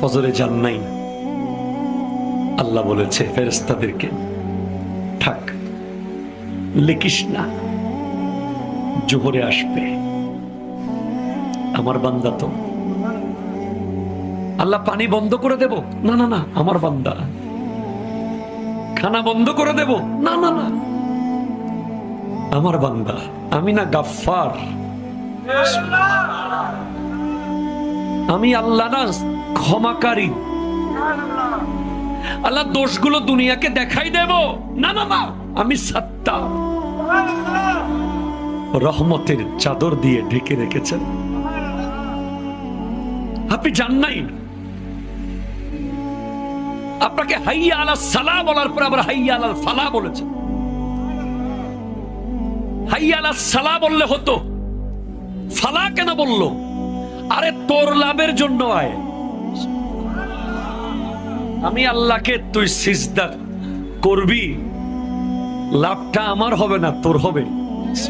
ফজরে যান নাই, আল্লাহ বলেছে ফেরেশতাদেরকে থাক, লিখিস না, জোহরে আসবে। আমার বান্দা তো। আল্লাহ পানি বন্ধ করে দেব? না না না, আমার বান্দা। খানা বন্ধ করে দেব? না না না, আমার বান্দা। আমি না গাফফার? আমি আল্লাহ না ক্ষমাকারী? আল্লাহ দোষগুলো দুনিয়াকে দেখাই দেব? না না না, আমি সাত্তার। রহমতের চাদর দিয়ে ঢেকে রেখেছেন। আপনি জান নাই? আপনাকে হাইয়া আলাস সালাহ বলার পর আবার হাইয়া আলাল ফালাহ বলেছেন। হাইয়া আলাস সালাহ বললে হতো, ফালাহ কেন বললো? আরে তোর লাভের জন্য আয়। আমি আল্লাহকে তুই সিজদা করবি, লাভটা আমার হবে না, তোর হবে।